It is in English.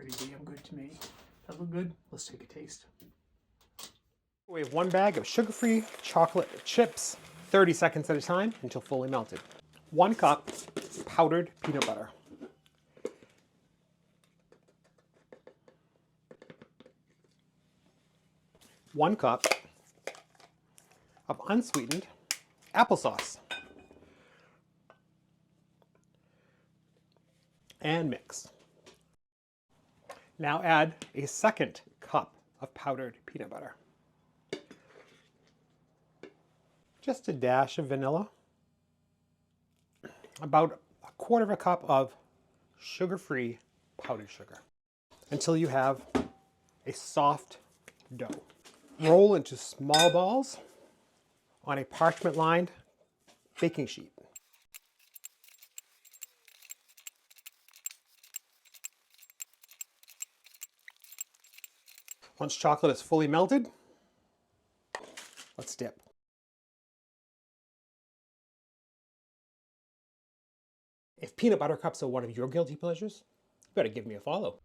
pretty damn good to me. That look good? Let's take a taste. We have 1 bag of sugar-free chocolate chips, 30 seconds at a time until fully melted. 1 cup powdered peanut butter. 1 cup of unsweetened applesauce. And mix. Now add a 2nd cup of powdered peanut butter. Just a dash of vanilla. About 1/4 cup of sugar-free powdered sugar. Until you have a soft dough. Roll into small balls on a parchment-lined baking sheet. Once chocolate is fully melted, let's dip. If peanut butter cups are one of your guilty pleasures, you better give me a follow.